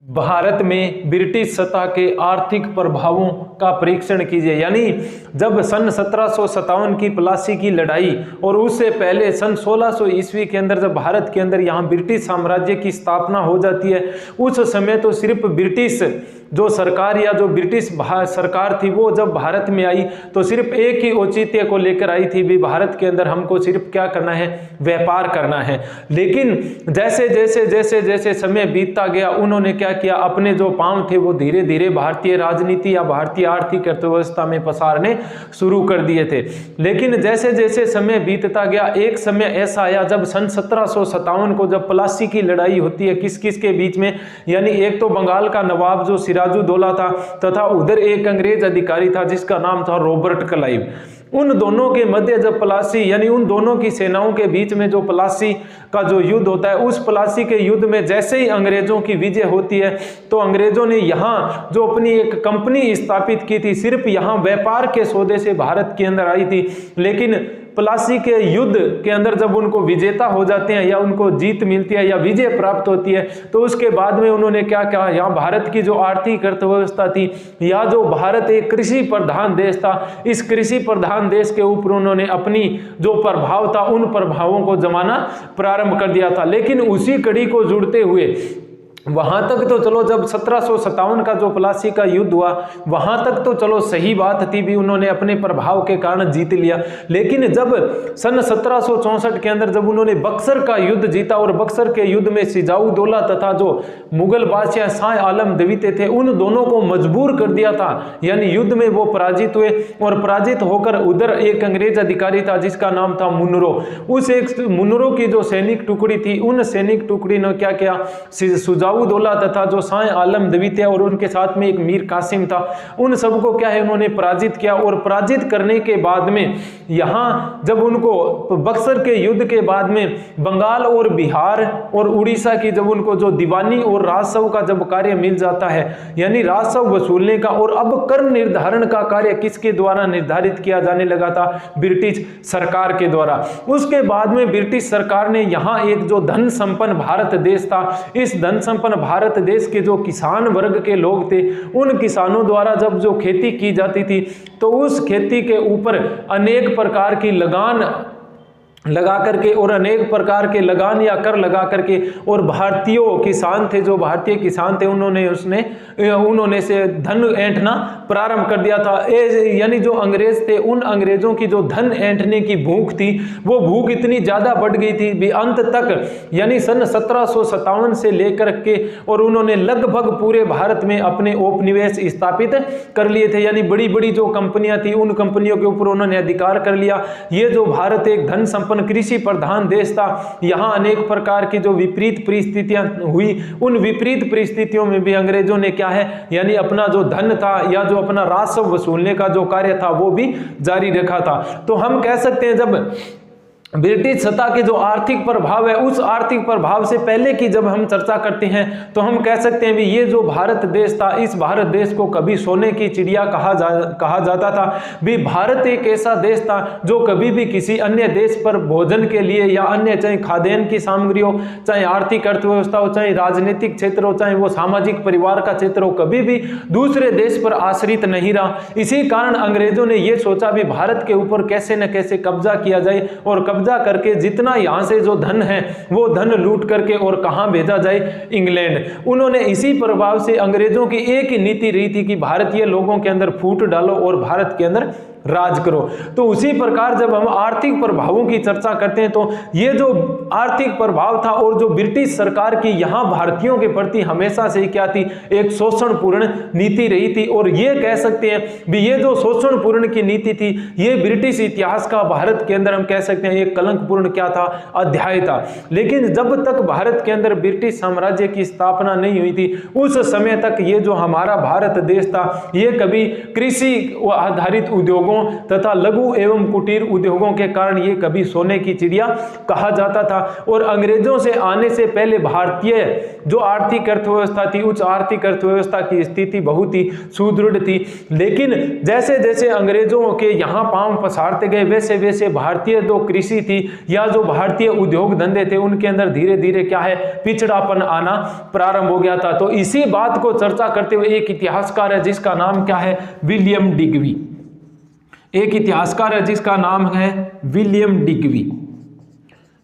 भारत में ब्रिटिश सत्ता के आर्थिक प्रभावों का परीक्षण कीजिए। यानी जब सन 1757 की प्लासी की लड़ाई और उससे पहले सन 1600 ईस्वी के अंदर जब भारत के अंदर यहाँ ब्रिटिश साम्राज्य की स्थापना हो जाती है, उस समय तो सिर्फ ब्रिटिश जो सरकार या जो ब्रिटिश सरकार थी वो जब भारत में आई तो सिर्फ एक ही औचित्य को लेकर आई थी, भी भारत के अंदर हमको सिर्फ क्या करना है, व्यापार करना है। लेकिन जैसे जैसे जैसे जैसे समय बीतता गया, उन्होंने क्या किया, अपने जो पांव थे वो धीरे धीरे भारतीय राजनीति या भारतीय आर्थिक अर्थव्यवस्था में पसारने शुरू कर दिए थे। लेकिन जैसे जैसे समय बीतता गया, एक समय ऐसा आया जब सन 1757 को जब प्लासी की लड़ाई होती है, किस किस के बीच में, यानी एक तो बंगाल का नवाब जो सिराजुद्दौला था तथा उधर एक अंग्रेज अधिकारी था जिसका नाम था रॉबर्ट क्लाइव। उन दोनों के मध्य जब प्लासी, यानी उन दोनों की सेनाओं के बीच में जो प्लासी का जो युद्ध होता है, उस प्लासी के युद्ध में जैसे ही अंग्रेजों की विजय होती है तो अंग्रेजों ने यहाँ जो अपनी एक कंपनी स्थापित की थी, सिर्फ यहाँ व्यापार के सौदे से भारत के अंदर आई थी। लेकिन प्लासी के युद्ध के अंदर जब उनको विजेता हो जाते हैं या उनको जीत मिलती है या विजय प्राप्त होती है, तो उसके बाद में उन्होंने क्या कहा, यहाँ भारत की जो आर्थिक अर्थव्यवस्था थी या जो भारत एक कृषि प्रधान देश था, इस कृषि प्रधान देश के ऊपर उन्होंने अपनी जो प्रभाव था उन प्रभावों को जमाना प्रारंभ कर दिया था। लेकिन उसी कड़ी को जुड़ते हुए वहां तक तो चलो, जब 1757 का जो प्लासी का युद्ध हुआ वहां तक तो चलो सही बात थी, भी उन्होंने अपने प्रभाव के कारण जीत लिया। लेकिन जब सन 1764 के अंदर जब उन्होंने बक्सर का युद्ध जीता और बक्सर के युद्ध में सिराजुद्दौला तथा जो मुगल बादशाह शाह आलम द्वितीय थे, उन दोनों को मजबूर कर दिया था, यानी युद्ध में वो पराजित हुए और पराजित होकर उधर एक अंग्रेज अधिकारी था जिसका नाम था मुनरो। उस एक मुनरो की जो सैनिक टुकड़ी थी, उन सैनिक टुकड़ी ने क्या किया, सिराजुद्दौला तथा जो शाह आलम द्वितीय और उनके साथ में एक मीर कासिम था, उन सबको क्या है उन्होंने पराजित किया। और पराजित करने के बाद में यहाँ जब उनको बक्सर के युद्ध के बाद में बंगाल और बिहार और उड़ीसा की जब उनको जो दीवानी और राजस्व का जब कार्य मिल जाता है, यानी राजस्व वसूलने का, और अब कर निर्धारण का कार्य किसके द्वारा निर्धारित किया जाने लगा था, ब्रिटिश सरकार के द्वारा। उसके बाद में ब्रिटिश सरकार ने यहाँ एक जो धन संपन्न भारत देश था, इस धन संपन्न भारत देश के जो किसान वर्ग के लोग थे, उन किसानों द्वारा जब जो खेती की जाती थी तो उस खेती के ऊपर अनेक प्रकार की लगान लगा करके और अनेक प्रकार के लगान या कर लगा करके, और भारतीयों किसान थे, जो भारतीय किसान थे, उन्होंने से धन ऐंठना प्रारंभ कर दिया था। यानी जो अंग्रेज थे, उन अंग्रेजों की जो धन ऐंठने की भूख थी, वो भूख इतनी ज्यादा बढ़ गई थी भी अंत तक, यानी सन 1757 से लेकर के, और उन्होंने लगभग पूरे भारत में अपने उपनिवेश स्थापित कर लिए थे। यानी बड़ी बड़ी जो कंपनियां थी, उन कंपनियों के ऊपर उन्होंने अधिकार कर लिया। ये जो भारत एक धन संपन्न कृषि प्रधान देश था, यहां अनेक प्रकार की जो विपरीत परिस्थितियां हुई, उन विपरीत परिस्थितियों में भी अंग्रेजों ने क्या है, यानी अपना जो धन था या जो अपना राजस्व वसूलने का जो कार्य था वो भी जारी रखा था। तो हम कह सकते हैं जब ब्रिटिश सत्ता के जो आर्थिक प्रभाव है, उस आर्थिक प्रभाव से पहले की जब हम चर्चा करते हैं तो हम कह सकते हैं भी ये जो भारत देश था, इस भारत देश को कभी सोने की चिड़िया कहा जाता था। भी भारत एक ऐसा देश था जो कभी भी किसी अन्य देश पर भोजन के लिए या अन्य, चाहे खाद्यान्न की सामग्री हो, चाहे आर्थिक अर्थव्यवस्था हो, चाहे राजनीतिक क्षेत्र हो, चाहे वो सामाजिक परिवार का क्षेत्र हो, कभी भी दूसरे देश पर आश्रित नहीं रहा। इसी कारण अंग्रेजों ने यह सोचा भी भारत के ऊपर कैसे न कैसे कब्जा किया जाए, और कब्जा करके जितना यहां से जो धन है वो धन लूट करके और कहां भेजा जाए, इंग्लैंड। उन्होंने इसी प्रभाव से अंग्रेजों की एक ही नीति रही थी कि भारतीय लोगों के अंदर फूट डालो और भारत के अंदर राज करो। तो उसी प्रकार जब हम आर्थिक प्रभावों की चर्चा करते हैं तो ये जो आर्थिक प्रभाव था और जो ब्रिटिश सरकार की यहां भारतीयों के प्रति हमेशा से क्या थी, एक शोषणपूर्ण नीति रही थी। और ये कह सकते हैं भी ये जो शोषणपूर्ण की नीति थी, ये ब्रिटिश इतिहास का भारत के अंदर हम कह सकते हैं एक कलंकपूर्ण क्या था, अध्याय था। लेकिन जब तक भारत के अंदर ब्रिटिश साम्राज्य की स्थापना नहीं हुई थी, उस समय तक ये जो हमारा भारत देश था, ये कभी कृषि आधारित उद्योगों उद्योगों तथा लघु एवं कुटीर उद्योगों के कारण ये कभी सोने की चिड़िया कहा जाता था। और अंग्रेजों से आने से पहले भारतीय जो आर्थिक अर्थव्यवस्था थी, उस आर्थिक अर्थव्यवस्था की स्थिति बहुत ही सुदृढ़ थी। लेकिन जैसे जैसे अंग्रेजों के यहाँ पांव पसारते गए, वैसे वैसे भारतीय जो कृषि थी या जो भारतीय उद्योग धंधे थे, उनके अंदर धीरे धीरे क्या है, पिछड़ापन आना प्रारंभ हो गया था। तो इसी बात को चर्चा करते हुए एक इतिहासकार है जिसका नाम क्या है, विलियम डिग्वी। एक इतिहासकार है जिसका नाम है विलियम डिग्वी।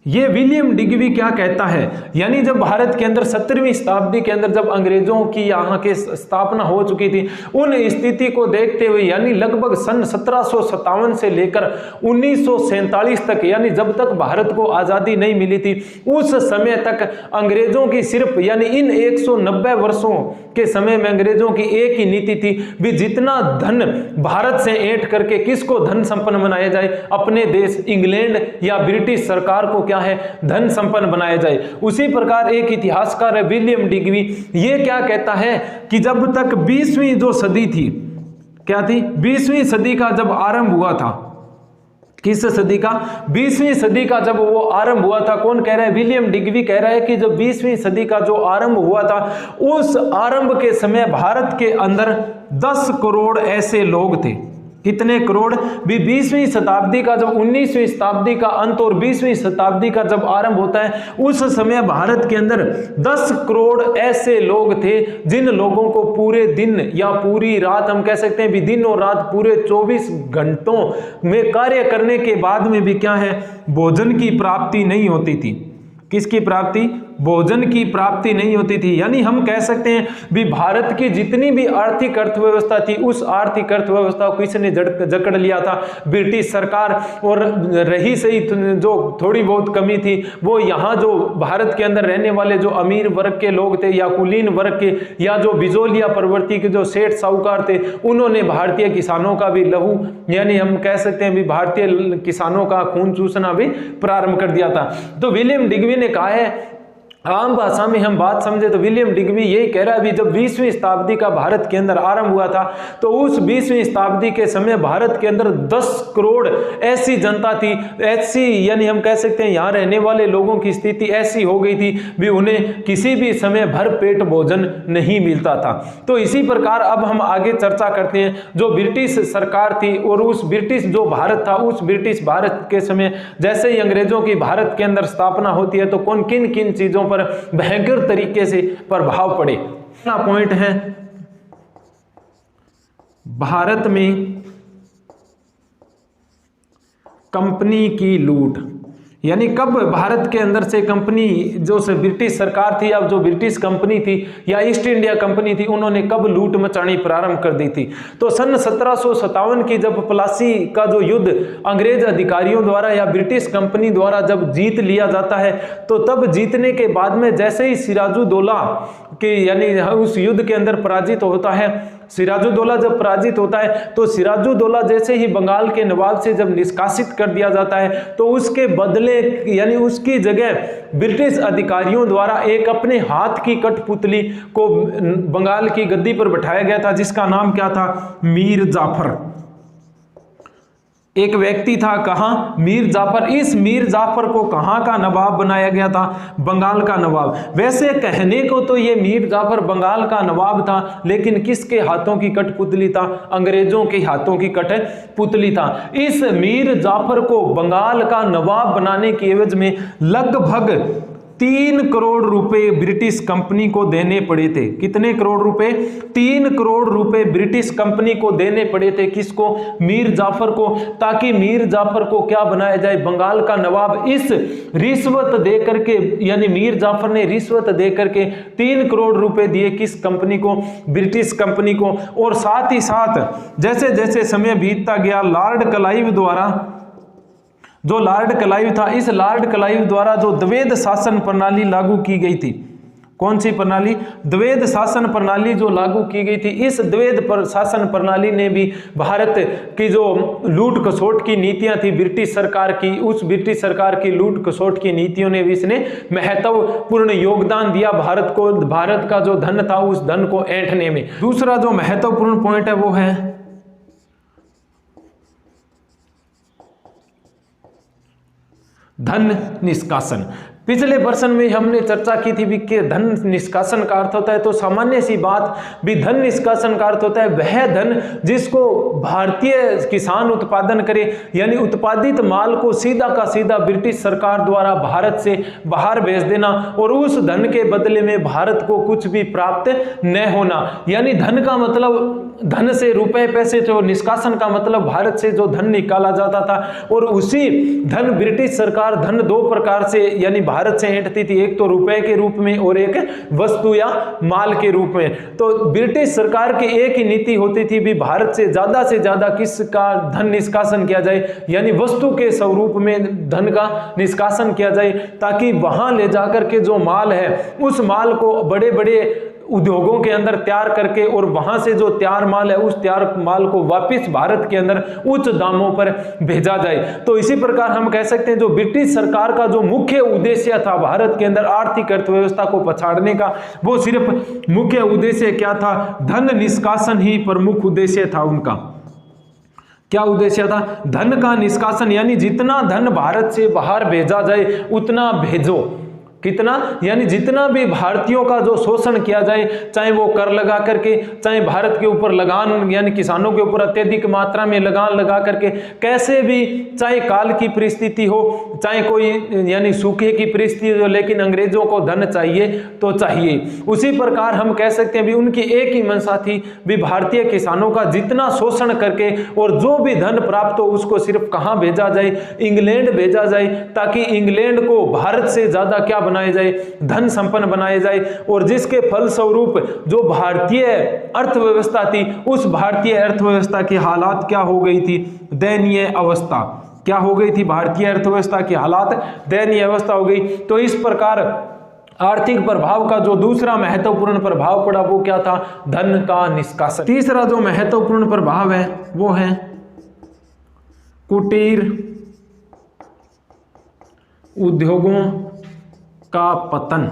ये विलियम डिग्वी क्या कहता है, यानी जब भारत के अंदर 17वीं शताब्दी के अंदर जब अंग्रेजों की यहाँ के स्थापना हो चुकी थी, उन स्थिति को देखते हुए यानी लगभग सन 1757 से लेकर 1947 तक, यानी जब तक भारत को आज़ादी नहीं मिली थी, उस समय तक अंग्रेजों की सिर्फ यानी इन 190 वर्षों के समय में अंग्रेजों की एक ही नीति थी, भी जितना धन भारत से ऐंठ करके किसको धन संपन्न बनाया जाए, अपने देश इंग्लैंड या ब्रिटिश सरकार को क्या है, धन संपन्न बनाया जाए। उसी प्रकार एक इतिहासकार है विलियम डिग्वी, ये क्या कहता है कि जब तक 20वीं जो सदी थी, क्या थी, 20वीं सदी का जब आरंभ हुआ था, किस सदी का, 20वीं सदी का जब वो आरंभ हुआ था, कौन कह रहा है, विलियम डिग्वी कह रहा है कि जब 20वीं सदी का जो आरंभ हुआ था, उस आरंभ के समय भारत के अंदर 10 करोड़ ऐसे लोग थे। कितने करोड़, भी 20वीं शताब्दी का जब 19वीं शताब्दी का अंत और 20वीं शताब्दी का जब आरंभ होता है, उस समय भारत के अंदर 10 करोड़ ऐसे लोग थे जिन लोगों को पूरे दिन या पूरी रात, हम कह सकते हैं भी दिन और रात पूरे 24 घंटों में कार्य करने के बाद में भी क्या है, भोजन की प्राप्ति नहीं होती थी। किसकी प्राप्ति, भोजन की प्राप्ति नहीं होती थी। यानी हम कह सकते हैं भी भारत की जितनी भी आर्थिक अर्थव्यवस्था थी, उस आर्थिक अर्थव्यवस्था को किसने जकड़ लिया था, ब्रिटिश सरकार। और रही सही जो थोड़ी बहुत कमी थी, वो यहाँ जो भारत के अंदर रहने वाले जो अमीर वर्ग के लोग थे या कुलीन वर्ग के या जो बिजोलिया प्रवृत्ति के जो सेठ साहूकार थे, उन्होंने भारतीय किसानों का भी लहू, यानी हम कह सकते हैं भी भारतीय किसानों का खून चूसना भी प्रारंभ कर दिया था। तो विलियम डिग्वी ने कहा है, आम भाषा में हम बात समझे तो विलियम डिग्वी यही कह रहा है, अभी जब 20वीं शताब्दी का भारत के अंदर आरंभ हुआ था, तो उस 20वीं शताब्दी के समय भारत के अंदर 10 करोड़ ऐसी जनता थी, ऐसी यानी हम कह सकते हैं यहाँ रहने वाले लोगों की स्थिति ऐसी हो गई थी भी उन्हें किसी भी समय भर पेट भोजन नहीं मिलता था। तो इसी प्रकार अब हम आगे चर्चा करते हैं, जो ब्रिटिश सरकार थी और उस ब्रिटिश जो भारत था, उस ब्रिटिश भारत के समय जैसे ही अंग्रेजों की भारत के अंदर स्थापना होती है, तो कौन किन किन चीजों पर भयंकर तरीके से प्रभाव पड़े। पहला पॉइंट है भारत में कंपनी की लूट। यानी कब भारत के अंदर से कंपनी जो से ब्रिटिश सरकार थी या जो ब्रिटिश कंपनी थी या ईस्ट इंडिया कंपनी थी, उन्होंने कब लूट मचानी प्रारंभ कर दी थी। तो सन 1757 की जब प्लासी का जो युद्ध अंग्रेज अधिकारियों द्वारा या ब्रिटिश कंपनी द्वारा जब जीत लिया जाता है, तो तब जीतने के बाद में जैसे ही सिराजुद्दौला के यानी उस युद्ध के अंदर पराजित होता है, सिराजुद्दौला जब पराजित होता है, तो सिराजुद्दौला जैसे ही बंगाल के नवाब से जब निष्कासित कर दिया जाता है, तो उसके बदले यानी उसकी जगह ब्रिटिश अधिकारियों द्वारा एक अपने हाथ की कठपुतली को बंगाल की गद्दी पर बैठाया गया था, जिसका नाम क्या था, मीर जाफर। एक व्यक्ति था, कहाँ, मीर जाफर। इस मीर जाफर को कहाँ का नवाब बनाया गया था, बंगाल का नवाब। वैसे कहने को तो ये मीर जाफर बंगाल का नवाब था, लेकिन किसके हाथों की कठपुतली था, अंग्रेजों के हाथों की कठपुतली था। इस मीर जाफर को बंगाल का नवाब बनाने की एवज में लगभग 3 करोड़ रुपए ब्रिटिश कंपनी को देने पड़े थे। कितने करोड़ रुपए, 3 करोड़ रुपए ब्रिटिश कंपनी को देने पड़े थे। किसको, मीर जाफर को, ताकि मीर जाफर को क्या बनाया जाए, बंगाल का नवाब। इस रिश्वत देकर के यानी मीर जाफर ने रिश्वत देकर के 3 करोड़ रुपए दिए किस कंपनी को, ब्रिटिश कंपनी को। और साथ ही साथ जैसे जैसे समय बीतता गया, लॉर्ड क्लाइव द्वारा, जो लॉर्ड क्लाइव था, इस लॉर्ड क्लाइव द्वारा जो द्वैध शासन प्रणाली लागू की गई थी, कौन सी प्रणाली, द्वैध शासन प्रणाली जो लागू की गई थी, इस द्वैध शासन प्रणाली ने भी भारत की जो लूट खसोट की नीतियां थी ब्रिटिश सरकार की, उस ब्रिटिश सरकार की लूट खसोट की नीतियों ने भी इसने महत्वपूर्ण योगदान दिया भारत को, भारत का जो धन था उस धन को ऐंठने में। दूसरा जो महत्वपूर्ण पॉइंट है वो है धन निष्कासन। पिछले प्रश्न में हमने चर्चा की थी भी कि धन निष्कासन का अर्थ होता है, तो सामान्य सी बात भी धन निष्कासन का अर्थ होता है वह धन जिसको भारतीय किसान उत्पादन करे, यानी उत्पादित माल को सीधा का सीधा ब्रिटिश सरकार द्वारा भारत से बाहर भेज देना और उस धन के बदले में भारत को कुछ भी प्राप्त न होना। यानी धन का मतलब धन से रुपए पैसे, जो निष्कासन का मतलब भारत से जो धन निकाला जाता था, और उसी धन ब्रिटिश सरकार धन दो प्रकार से यानी भारत से ऐंठती थी, एक तो रुपए के रूप में और एक वस्तु या माल के रूप में। तो ब्रिटिश सरकार की एक ही नीति होती थी भी भारत से ज्यादा किसका धन निष्कासन किया जाए, यानी वस्तु के स्वरूप में धन का निष्कासन किया जाए, ताकि वहां ले जाकर के जो माल है उस माल को बड़े बड़े उद्योगों के अंदर तैयार करके और वहां से जो तैयार माल है उस तैयार माल को वापस भारत के अंदर उच्च दामों पर भेजा जाए। तो इसी प्रकार हम कह सकते हैं जो ब्रिटिश सरकार का जो मुख्य उद्देश्य था भारत के अंदर आर्थिक अर्थव्यवस्था को पछाड़ने का, वो सिर्फ मुख्य उद्देश्य क्या था, धन निष्कासन ही प्रमुख उद्देश्य था उनका। क्या उद्देश्य था? धन का निष्कासन, यानी जितना धन भारत से बाहर भेजा जाए उतना भेजो। कितना? यानी जितना भी भारतीयों का जो शोषण किया जाए, चाहे वो कर लगा करके, चाहे भारत के ऊपर लगान यानी किसानों के ऊपर अत्यधिक मात्रा में लगान लगा करके, कैसे भी, चाहे काल की परिस्थिति हो, चाहे कोई यानी सूखे की परिस्थिति हो, लेकिन अंग्रेजों को धन चाहिए तो चाहिए। उसी प्रकार हम कह सकते हैं भी उनकी एक ही मंशा थी भी भारतीय किसानों का जितना शोषण करके और जो भी धन प्राप्त हो उसको सिर्फ कहां भेजा जाए, इंग्लैंड भेजा जाए, ताकि इंग्लैंड को भारत से ज्यादा क्या बनाया जाए, धन संपन्न बनाया जाए। और जिसके फलस्वरूप जो भारतीय अर्थव्यवस्था थी उस भारतीय अर्थव्यवस्था की हालात क्या हो गई थी, दयनीय अवस्था। क्या हो गई थी? भारतीय अर्थव्यवस्था की हालात दयनीय अवस्था हो गई। तो इस प्रकार आर्थिक प्रभाव का जो दूसरा महत्वपूर्ण प्रभाव पड़ा वो क्या था, धन का निष्कासन। तीसरा जो महत्वपूर्ण प्रभाव है वो है कुटीर उद्योगों का पतन।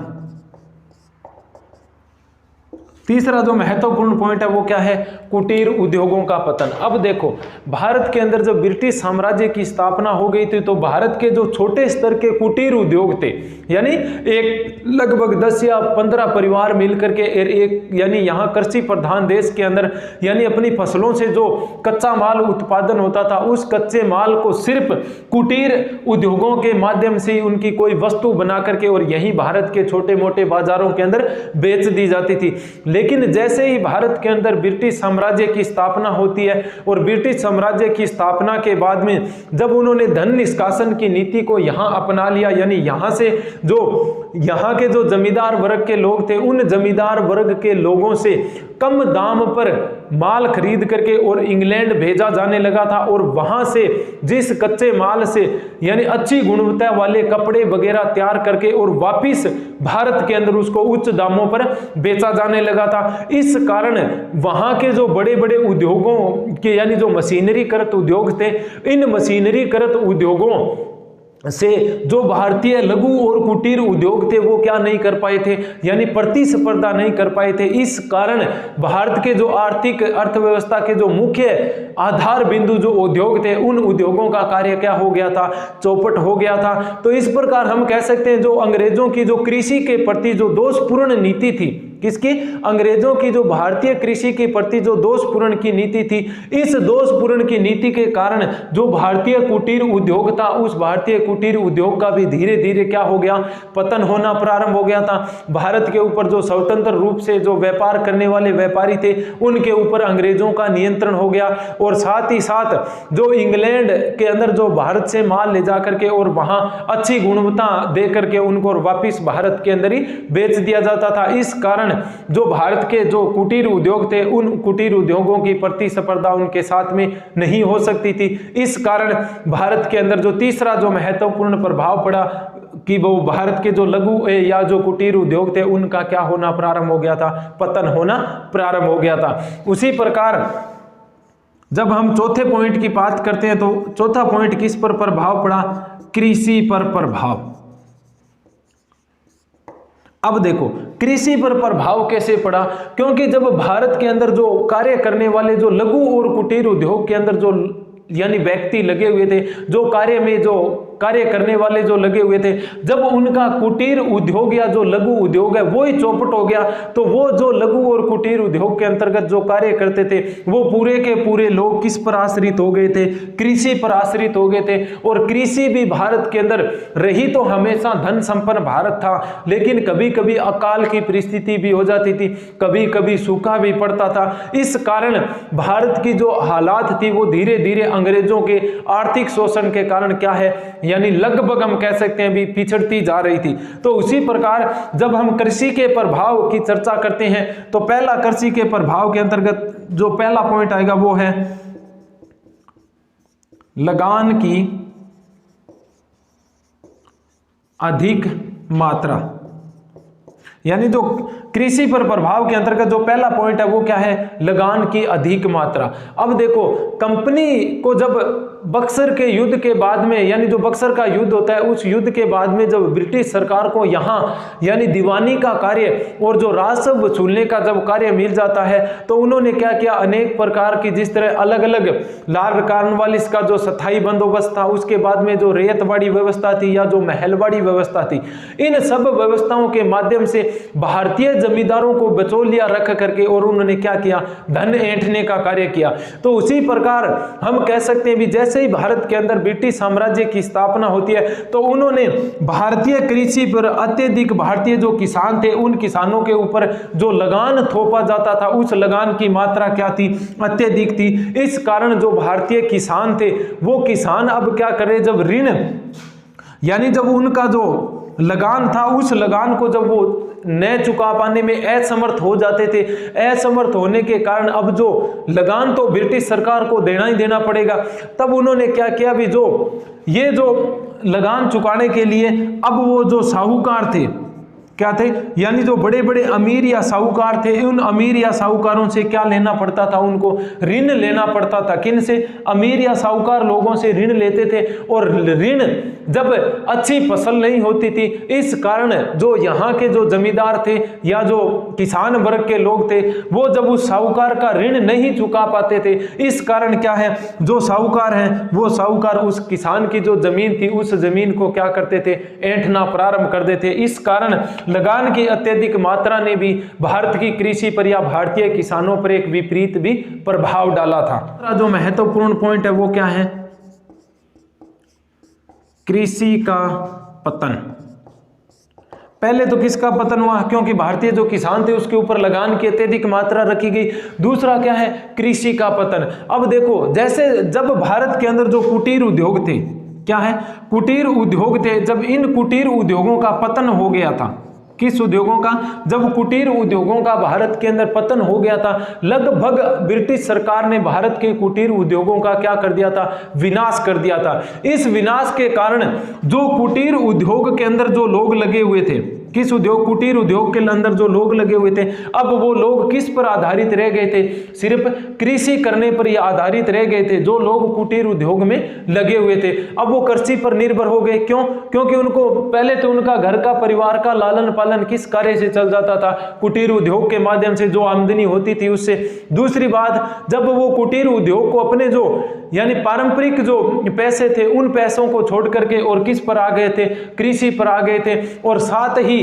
तीसरा जो महत्वपूर्ण पॉइंट है वो क्या है, कुटीर उद्योगों का पतन। अब देखो भारत के अंदर जब ब्रिटिश साम्राज्य की स्थापना हो गई थी तो भारत के जो छोटे स्तर के कुटीर उद्योग थे, यानी एक लगभग 10 या 15 परिवार मिलकर के एक यानी यहाँ कृषि प्रधान देश के अंदर यानी अपनी फसलों से जो कच्चा माल उत्पादन होता था उस कच्चे माल को सिर्फ कुटीर उद्योगों के माध्यम से उनकी कोई वस्तु बना करके और यही भारत के छोटे मोटे बाजारों के अंदर बेच दी जाती थी। लेकिन जैसे ही भारत के अंदर ब्रिटिश साम्राज्य की स्थापना होती है और ब्रिटिश साम्राज्य की स्थापना के बाद में जब उन्होंने धन निष्कासन की नीति को यहां अपना लिया, यानी यहां से जो यहां के जो जमींदार वर्ग के लोग थे उन जमींदार वर्ग के लोगों से कम दाम पर माल खरीद करके और इंग्लैंड भेजा जाने लगा था और वहां से जिस कच्चे माल से यानी अच्छी गुणवत्ता वाले कपड़े वगैरह तैयार करके और वापिस भारत के अंदर उसको उच्च दामों पर बेचा जाने लगा था। इस कारण वहां के जो बड़े बड़े उद्योगों के यानी जो मशीनरीकृत उद्योग थे, इन मशीनरीकृत उद्योगों से जो भारतीय लघु और कुटीर उद्योग थे वो क्या नहीं कर पाए थे, यानी प्रतिस्पर्धा नहीं कर पाए थे। इस कारण भारत के जो आर्थिक अर्थव्यवस्था के जो मुख्य आधार बिंदु जो उद्योग थे उन उद्योगों का कार्य क्या हो गया था, चौपट हो गया था। तो इस प्रकार हम कह सकते हैं जो अंग्रेजों की जो कृषि के प्रति जो दोषपूर्ण नीति थी, किसकी? अंग्रेजों की जो भारतीय कृषि के प्रति जो दोषपूर्ण की नीति थी, इस दोषपूर्ण की नीति के कारण जो भारतीय कुटीर उद्योग था उस भारतीय कुटीर उद्योग का भी धीरे धीरे क्या हो गया, पतन होना प्रारंभ हो गया था। भारत के ऊपर जो स्वतंत्र रूप से जो व्यापार करने वाले व्यापारी थे उनके ऊपर अंग्रेजों का नियंत्रण हो गया और साथ ही साथ जो इंग्लैंड के अंदर जो भारत से माल ले जा करके और वहां अच्छी गुणवत्ता दे करके उनको वापिस भारत के अंदर ही बेच दिया जाता था। इस कारण जो भारत के जो कुटीर उद्योग थे उन कुटीर उद्योगों की प्रतिस्पर्धा उनके साथ में नहीं हो सकती थी। इस कारण भारत के अंदर जो तीसरा जो महत्वपूर्ण प्रभाव पड़ा कि वो भारत के जो लघु या जो कुटीर उद्योग थे उनका क्या होना प्रारंभ हो गया था, पतन होना प्रारंभ हो गया था। उसी प्रकार जब हम चौथे पॉइंट की बात करते हैं तो चौथा पॉइंट किस पर प्रभाव पड़ा, कृषि पर प्रभाव। अब देखो कृषि पर प्रभाव कैसे पड़ा, क्योंकि जब भारत के अंदर जो कार्य करने वाले जो लघु और कुटीर उद्योग के अंदर जो यानी व्यक्ति लगे हुए थे, जो कार्य में जो कार्य करने वाले जो लगे हुए थे, जब उनका कुटीर उद्योग या जो लघु उद्योग है वो ही चौपट हो गया, तो वो जो लघु और कुटीर उद्योग के अंतर्गत जो कार्य करते थे वो पूरे के पूरे लोग किस पर आश्रित हो गए थे? कृषि पर आश्रित हो गए थे। और कृषि भी भारत के अंदर रही तो हमेशा धन संपन्न भारत था, लेकिन कभी कभी अकाल की परिस्थिति भी हो जाती थी, कभी कभी सूखा भी पड़ता था। इस कारण भारत की जो हालात थी वो धीरे धीरे अंग्रेजों के आर्थिक शोषण के कारण क्या है, यानी लगभग हम कह सकते हैं भी पिछड़ती जा रही थी। तो उसी प्रकार जब हम कृषि के प्रभाव की चर्चा करते हैं तो पहला कृषि के प्रभाव के अंतर्गत जो पहला पॉइंट आएगा वो है लगान की अधिक मात्रा। यानी जो कृषि पर प्रभाव के अंतर्गत जो पहला पॉइंट है वो क्या है? लगान की अधिक मात्रा। अब देखो, कंपनी को जब बक्सर के युद्ध के बाद में, यानी जो बक्सर का युद्ध होता है उस युद्ध के बाद में जब ब्रिटिश सरकार को यहाँ यानी दीवानी का कार्य और जो राजस्व वसूलने का जब कार्य मिल जाता है तो उन्होंने क्या किया, अनेक प्रकार की जिस तरह अलग अलग लॉर्ड कॉर्नवालिस का जो स्थायी बंदोबस्त था, उसके बाद में जो रेतवाड़ी व्यवस्था थी या जो महलवाड़ी व्यवस्था थी, इन सब व्यवस्थाओं के माध्यम से भारतीय जमींदारों को बचौलिया रख करके और उन्होंने क्या किया, धन ऐंठने का कार्य किया। तो उसी प्रकार हम कह सकते हैं भी जैसे ही भारत के अंदर ब्रिटिश साम्राज्य की स्थापना होती है तो उन्होंने भारतीय कृषि पर अत्यधिक, भारतीय जो किसान थे उन किसानों के ऊपर जो लगान थोपा जाता था उस लगान की मात्रा क्या थी, अत्यधिक थी। इस कारण जो भारतीय किसान थे वो किसान अब क्या कर रहे, जब ऋण यानी जब उनका जो लगान था उस लगान को जब वो न चुका पाने में असमर्थ हो जाते थे, असमर्थ होने के कारण अब जो लगान तो ब्रिटिश सरकार को देना ही देना पड़ेगा, तब उन्होंने क्या किया भी जो ये जो लगान चुकाने के लिए अब वो जो साहूकार थे क्या थे, यानी जो बड़े बड़े अमीर या साहूकार थे, उन अमीर या साहूकारों से क्या लेना पड़ता था, उनको ऋण लेना पड़ता था। किन से? अमीर या साहूकार लोगों से ऋण लेते थे और ऋण जब अच्छी फसल नहीं होती थी, इस कारण जो यहाँ के जो जमींदार थे या जो किसान वर्ग के लोग थे वो जब उस साहूकार का ऋण नहीं चुका पाते थे, इस कारण क्या है, जो साहूकार हैं वो साहूकार उस किसान की जो जमीन थी उस जमीन को क्या करते थे, ऐंठना प्रारंभ कर देते। इस कारण लगान की अत्यधिक मात्रा ने भी भारत की कृषि पर या भारतीय किसानों पर एक विपरीत भी प्रभाव डाला था। जो महत्वपूर्ण पॉइंट है वो क्या है, कृषि का पतन। पहले तो किसका पतन हुआ, क्योंकि भारतीय जो किसान थे उसके ऊपर लगान की अत्यधिक मात्रा रखी गई। दूसरा क्या है, कृषि का पतन। अब देखो, जैसे जब भारत के अंदर जो कुटीर उद्योग थे, क्या है, कुटीर उद्योग थे, जब इन कुटीर उद्योगों का पतन हो गया था, किस उद्योगों का, जब कुटीर उद्योगों का भारत के अंदर पतन हो गया था, लगभग ब्रिटिश सरकार ने भारत के कुटीर उद्योगों का क्या कर दिया था, विनाश कर दिया था। इस विनाश के कारण जो कुटीर उद्योग के अंदर जो लोग लगे हुए थे, किस उद्योग, कुटीर उद्योग के अंदर जो लोग लगे हुए थे, अब वो लोग किस पर आधारित रह गए थे, सिर्फ कृषि करने पर ही आधारित रह गए थे। जो लोग कुटीर उद्योग में लगे हुए थे अब वो कृषि पर निर्भर हो गए। क्यों? क्योंकि उनको पहले तो उनका घर का परिवार का लालन पालन किस कार्य से चल जाता था, कुटीर उद्योग के माध्यम से जो आमदनी होती थी उससे। दूसरी बात, जब वो कुटीर उद्योग को अपने जो यानी पारंपरिक जो पैसे थे उन पैसों को छोड़ करके और किस पर आ गए थे, कृषि पर आ गए थे। और साथ ही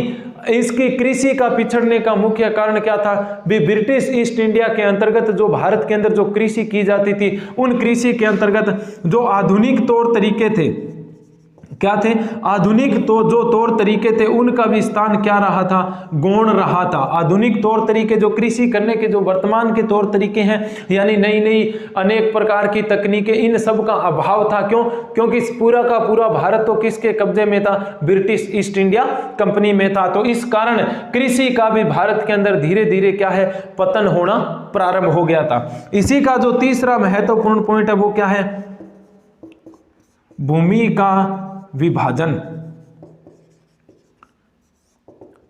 इसकी कृषि का पिछड़ने का मुख्य कारण क्या था, भी ब्रिटिश ईस्ट इंडिया के अंतर्गत जो भारत के अंदर जो कृषि की जाती थी उन कृषि के अंतर्गत जो आधुनिक तौर तरीके थे, क्या थे, आधुनिक तो जो तौर तरीके थे उनका भी स्थान क्या रहा था, गौण रहा था। आधुनिक तौर तरीके जो कृषि करने के जो वर्तमान के तौर तरीके हैं, यानी नई नई अनेक प्रकार की तकनीकें, इन सब का अभाव था। क्यों? क्योंकि पूरा का पूरा भारत तो किसके कब्जे में था, ब्रिटिश ईस्ट इंडिया कंपनी में था। तो इस कारण कृषि का भी भारत के अंदर धीरे धीरे क्या है, पतन होना प्रारंभ हो गया था। इसी का जो तीसरा महत्वपूर्ण पॉइंट है वो क्या है, भूमि का विभाजन।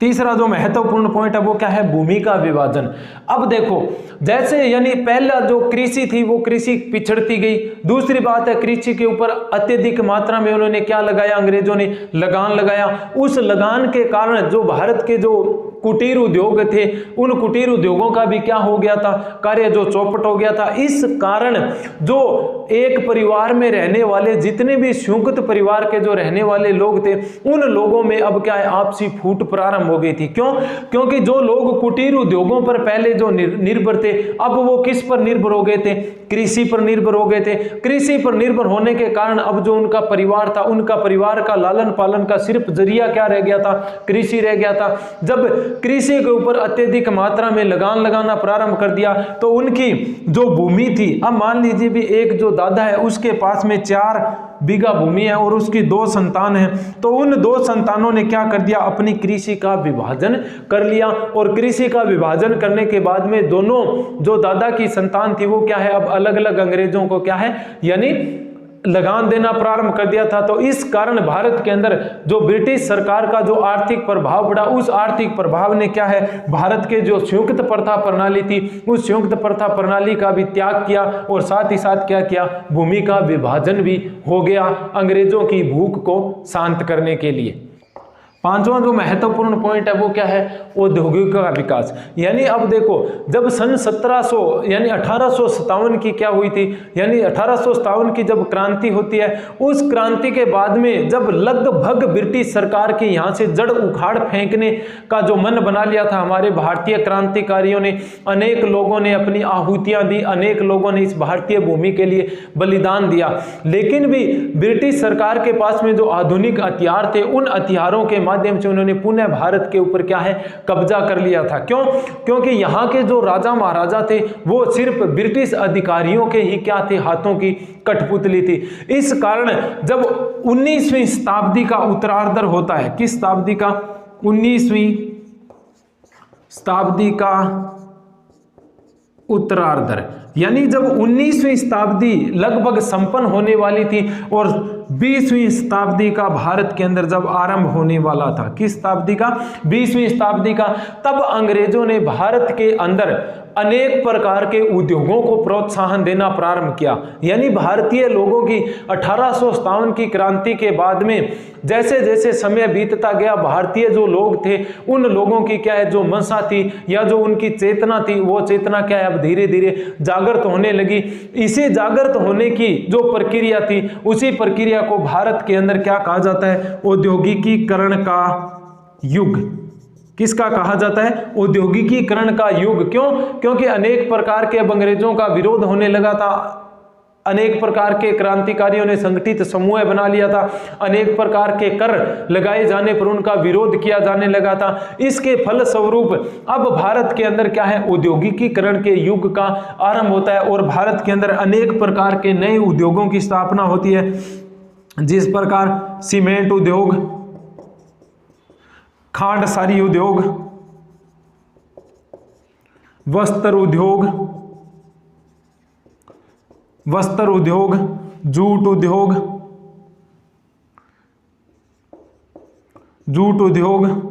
तीसरा जो महत्वपूर्ण पॉइंट है वो क्या है, भूमि का विभाजन। अब देखो, जैसे यानी पहला जो कृषि थी वो कृषि पिछड़ती गई। दूसरी बात है, कृषि के ऊपर अत्यधिक मात्रा में उन्होंने क्या लगाया, अंग्रेजों ने लगान लगाया। उस लगान के कारण जो भारत के जो कुटीर उद्योग थे उन कुटीर उद्योगों का भी क्या हो गया था, कार्य जो चौपट हो गया था। इस कारण जो एक परिवार में रहने वाले जितने भी संयुक्त परिवार के जो रहने वाले लोग थे, उन लोगों में अब क्या है, आपसी फूट प्रारंभ हो गई थी। क्यों? क्योंकि जो लोग कुटीर उद्योगों पर पहले जो निर्भर थे, अब वो किस पर निर्भर हो गए थे? कृषि पर निर्भर हो गए थे। कृषि पर निर्भर होने के कारण अब जो उनका परिवार था, उनका परिवार का लालन पालन का सिर्फ जरिया क्या रह गया था? कृषि रह गया था। जब कृषि के ऊपर अत्यधिक मात्रा में लगान लगाना प्रारंभ कर दिया तो उनकी जो भूमि थी, अब मान लीजिए भी एक जो दादा है उसके पास में 4 बीघा भूमि है और उसकी 2 संतान है, तो उन 2 संतानों ने क्या कर दिया? अपनी कृषि का विभाजन कर लिया। और कृषि का विभाजन करने के बाद में दोनों जो दादा की संतान थी वो क्या है, अब अलग अलग अंग्रेजों को क्या है, यानी लगान देना प्रारंभ कर दिया था। तो इस कारण भारत के अंदर जो ब्रिटिश सरकार का जो आर्थिक प्रभाव पड़ा, उस आर्थिक प्रभाव ने क्या है, भारत के जो संयुक्त प्रथा प्रणाली थी, उस संयुक्त प्रथा प्रणाली का भी त्याग किया और साथ ही साथ क्या किया, भूमि का विभाजन भी हो गया अंग्रेजों की भूख को शांत करने के लिए। पांचवा जो महत्वपूर्ण पॉइंट है वो क्या है? औद्योगिक का विकास। यानी अब देखो, जब सन 1700 यानी 1857 की क्या हुई थी, यानी 1857 की जब क्रांति होती है, उस क्रांति के बाद में जब लगभग ब्रिटिश सरकार के यहाँ से जड़ उखाड़ फेंकने का जो मन बना लिया था हमारे भारतीय क्रांतिकारियों ने, अनेक लोगों ने अपनी आहुतियां दी, अनेक लोगों ने इस भारतीय भूमि के लिए बलिदान दिया, लेकिन भी ब्रिटिश सरकार के पास में जो आधुनिक हथियार थे, उन हथियारों के माध्यम से उन्होंने पुनः भारत के ऊपर क्या है, कब्जा कर लिया था। क्यों? क्योंकि यहाँ के जो राजा महाराजा थे वो सिर्फ ब्रिटिश अधिकारियों के ही क्या थे, हाथों की कठपुतली थी। इस कारण जब 19वीं शताब्दी का उत्तरार्ध होता है, किस शताब्दी का? 19वीं शताब्दी का उत्तरार्ध, यानी जब 19वीं शताब्दी लगभग संपन्न होने वाली थी और 20वीं शताब्दी का भारत के अंदर जब आरंभ होने वाला था, किस शताब्दी का? 20वीं शताब्दी का, तब अंग्रेजों ने भारत के अंदर अनेक प्रकार के उद्योगों को प्रोत्साहन देना प्रारंभ किया। यानी भारतीय लोगों की 1857 की क्रांति के बाद में जैसे जैसे समय बीतता गया, भारतीय जो लोग थे उन लोगों की क्या है, जो मंशा थी या जो उनकी चेतना थी, वो चेतना क्या है, अब धीरे धीरे जागृत होने लगी। इसी जागृत होने की जो प्रक्रिया थी, उसी प्रक्रिया को भारत के अंदर क्या कहा जाता है? औद्योगिकीकरण का युग। किसका कहा जाता है? औद्योगिकीकरण का युग। क्यों? क्योंकि अनेक प्रकार के अब अंग्रेजों का विरोध होने लगा था, अनेक प्रकार के क्रांतिकारियों ने संगठित समूह बना लिया था, अनेक प्रकार के कर लगाए जाने पर उनका विरोध किया जाने लगा था। इसके फलस्वरूप अब भारत के अंदर क्या है, औद्योगिकीकरण के युग का आरंभ होता है और भारत के अंदर अनेक प्रकार के नए उद्योगों की स्थापना होती है, जिस प्रकार सीमेंट उद्योग, खांड सारी उद्योग, वस्त्र उद्योग, जूट उद्योग,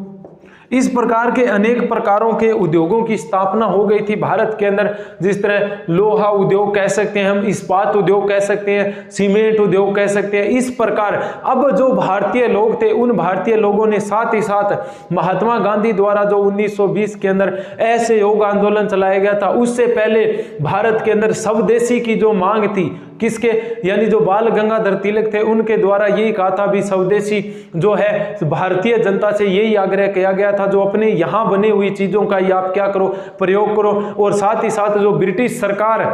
इस प्रकार के अनेक प्रकारों के उद्योगों की स्थापना हो गई थी भारत के अंदर। जिस तरह लोहा उद्योग कह सकते हैं हम, इस्पात उद्योग कह सकते हैं, सीमेंट उद्योग कह सकते हैं। इस प्रकार अब जो भारतीय लोग थे, उन भारतीय लोगों ने साथ ही साथ महात्मा गांधी द्वारा जो 1920 के अंदर असहयोग आंदोलन चलाया गया था, उससे पहले भारत के अंदर स्वदेशी की जो मांग थी, किसके, यानी जो बाल गंगाधर तिलक थे, उनके द्वारा यही कहा था भी स्वदेशी जो है, भारतीय जनता से यही आग्रह किया गया था, जो अपने यहाँ बनी हुई चीजों का ही आप क्या करो, प्रयोग करो। और साथ ही साथ जो ब्रिटिश सरकार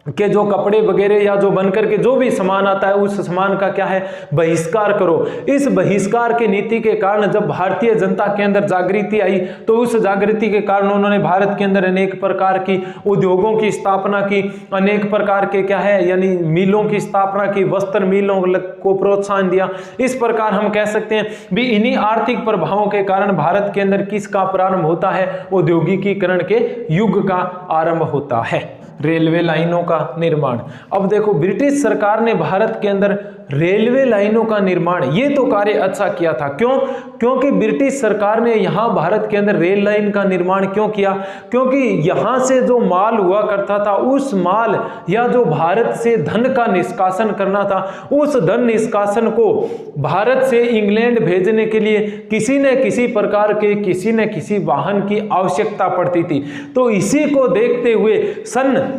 के जो कपड़े वगैरह या जो बनकर के जो भी सामान आता है, उस सामान का क्या है, बहिष्कार करो। इस बहिष्कार की नीति के कारण जब भारतीय जनता के अंदर जागृति आई, तो उस जागृति के कारण उन्होंने भारत के अंदर अनेक प्रकार की उद्योगों की स्थापना की, अनेक प्रकार के क्या है, यानी मिलों की स्थापना की, वस्त्र मिलों को प्रोत्साहन दिया। इस प्रकार हम कह सकते हैं भी इन्हीं आर्थिक प्रभावों के कारण भारत के अंदर किसका प्रारंभ होता है, औद्योगिकीकरण के युग का आरंभ होता है। रेलवे लाइनों का निर्माण। अब देखो, ब्रिटिश सरकार ने भारत के अंदर रेलवे लाइनों का निर्माण ये तो कार्य अच्छा किया था। क्यों? क्योंकि ब्रिटिश सरकार ने यहाँ भारत के अंदर रेल लाइन का निर्माण क्यों किया? क्योंकि यहाँ से जो माल हुआ करता था, उस माल या जो भारत से धन का निष्कासन करना था, उस धन निष्कासन को भारत से इंग्लैंड भेजने के लिए किसी न किसी प्रकार के किसी न किसी वाहन की आवश्यकता पड़ती थी। तो इसी को देखते हुए सन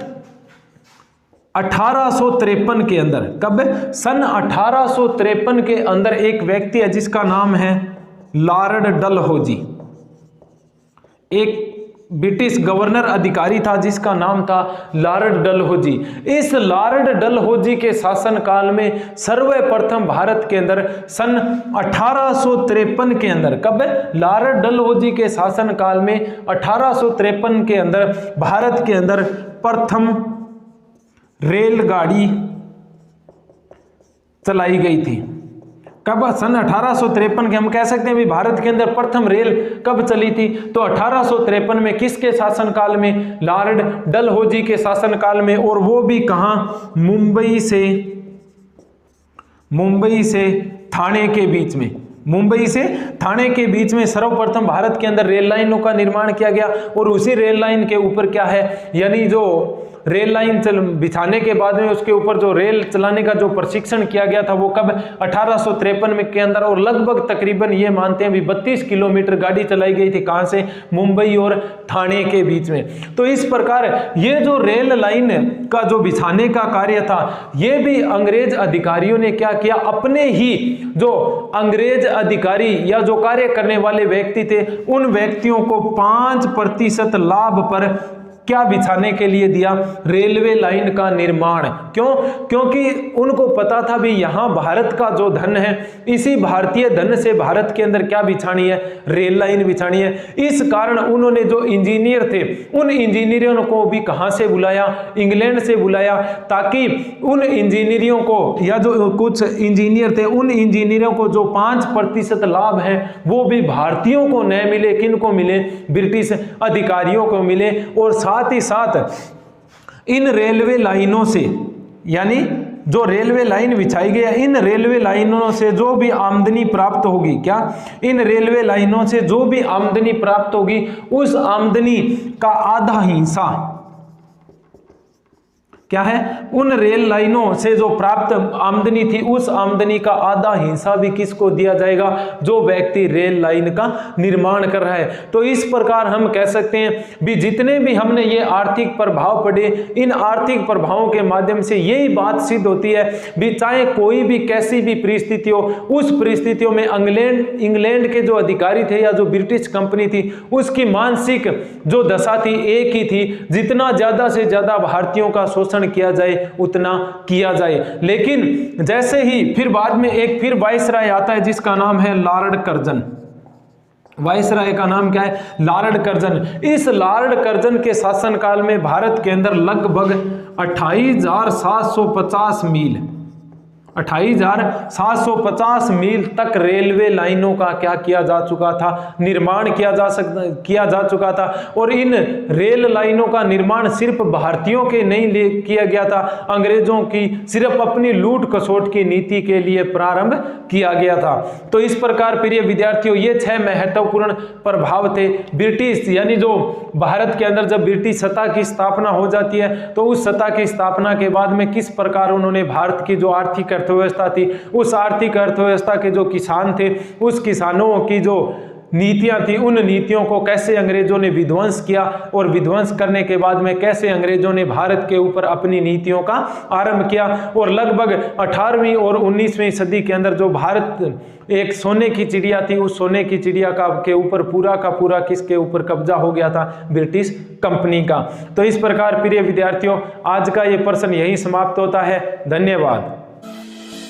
1853 के अंदर, कब? सन 1853 के अंदर एक व्यक्ति है जिसका नाम है लॉर्ड डलहौजी। एक ब्रिटिश गवर्नर अधिकारी था जिसका नाम था लॉर्ड डलहौजी। इस लॉर्ड डलहौजी के शासनकाल में सर्वप्रथम भारत के अंदर सन 1853 के अंदर, कब? लॉर्ड डलहौजी के शासनकाल में 1853 के अंदर भारत के अंदर प्रथम रेलगाड़ी चलाई गई थी। कब? सन 1853 के, हम कह सकते हैं भी भारत के अंदर प्रथम रेल कब चली थी? तो 1853 में। किसके शासनकाल में? लॉर्ड डलहौजी के शासनकाल में। और वो भी कहां? मुंबई से ठाणे के बीच में। मुंबई से ठाणे के बीच में सर्वप्रथम भारत के अंदर रेल लाइनों का निर्माण किया गया। और उसी रेल लाइन के ऊपर क्या है, यानी जो रेल लाइन बिछाने के बाद में उसके ऊपर जो रेल चलाने का जो प्रशिक्षण किया गया था वो कब? 1853 में के अंदर। और लगभग तकरीबन ये मानते हैं भी 32 किलोमीटर गाड़ी चलाई गई थी। कहां से? मुंबई और ठाणे के बीच में। तो इस प्रकार ये जो रेल लाइन का जो बिछाने का कार्य था, ये भी अंग्रेज अधिकारियों ने क्या किया, अपने ही जो अंग्रेज अधिकारी या जो कार्य करने वाले व्यक्ति थे उन व्यक्तियों को 5% लाभ पर क्या बिछाने के लिए दिया? रेलवे लाइन का निर्माण। क्यों? क्योंकि उनको पता था भी यहां भारत का जो धन है, इसी भारतीय धन से भारत के अंदर क्या बिछानी है? रेल लाइन बिछानी है। इस कारण उन्होंने जो इंजीनियर थे उन इंजीनियरों को भी कहां से बुलाया? इंग्लैंड से बुलाया, ताकि उन इंजीनियरों को, या जो कुछ इंजीनियर थे उन इंजीनियरों को जो 5% लाभ है वो भी भारतीयों को न मिले। किनको मिले? ब्रिटिश अधिकारियों को मिले। और साथ ही साथ इन रेलवे लाइनों से, यानी जो रेलवे लाइन बिछाई गई है, इन रेलवे लाइनों से जो भी आमदनी प्राप्त होगी, क्या? इन रेलवे लाइनों से जो भी आमदनी प्राप्त होगी उस आमदनी का आधा हिस्सा क्या है? उन रेल लाइनों से जो प्राप्त आमदनी थी उस आमदनी का आधा हिस्सा भी किसको दिया जाएगा? जो व्यक्ति रेल लाइन का निर्माण कर रहा है। तो इस प्रकार हम कह सकते हैं भी जितने भी हमने ये आर्थिक प्रभाव पढ़े, इन आर्थिक प्रभावों के माध्यम से यही बात सिद्ध होती है भी चाहे कोई भी कैसी भी परिस्थिति हो, उस परिस्थितियों में इंग्लैंड के जो अधिकारी थे या जो ब्रिटिश कंपनी थी उसकी मानसिक जो दशा थी एक ही थी, जितना ज्यादा से ज्यादा भारतीयों का शोषण किया जाए उतना किया जाए। लेकिन जैसे ही फिर बाद में एक फिर वाइसराय आता है जिसका नाम है लॉर्ड कर्जन। वाइसराय का नाम क्या है? Lord Curzon. इस लॉर्ड कर्जन के शासनकाल में भारत के अंदर लगभग 28,750 मील 28,750 मील तक रेलवे लाइनों का क्या किया जा चुका था? निर्माण किया जा चुका था। और इन रेल लाइनों का निर्माण सिर्फ भारतीयों के नहीं किया गया था, अंग्रेजों की सिर्फ अपनी लूट खसोट की नीति के लिए प्रारंभ किया गया था। तो इस प्रकार प्रिय विद्यार्थियों, ये 6 महत्वपूर्ण प्रभाव थे ब्रिटिश, यानी जो भारत के अंदर जब ब्रिटिश सत्ता की स्थापना हो जाती है तो उस सत्ता की स्थापना के बाद में किस प्रकार उन्होंने भारत की जो आर्थिक अर्थव्यवस्था थी, उस आर्थिक अर्थव्यवस्था के जो किसान थे, उस किसानों की जो नीतियां थी, उन नीतियों को कैसे अंग्रेजों ने विध्वंस किया और विध्वंस करने के बाद में कैसे अंग्रेजों ने भारत के ऊपर अपनी नीतियों का आरंभ किया। और लगभग 18वीं और 19वीं सदी के अंदर जो भारत एक सोने की चिड़िया थी, उस सोने की चिड़िया के ऊपर पूरा का पूरा किसके ऊपर कब्जा हो गया था? ब्रिटिश कंपनी का। तो इस प्रकार प्रिय विद्यार्थियों, आज का ये प्रश्न यही समाप्त होता है। धन्यवाद।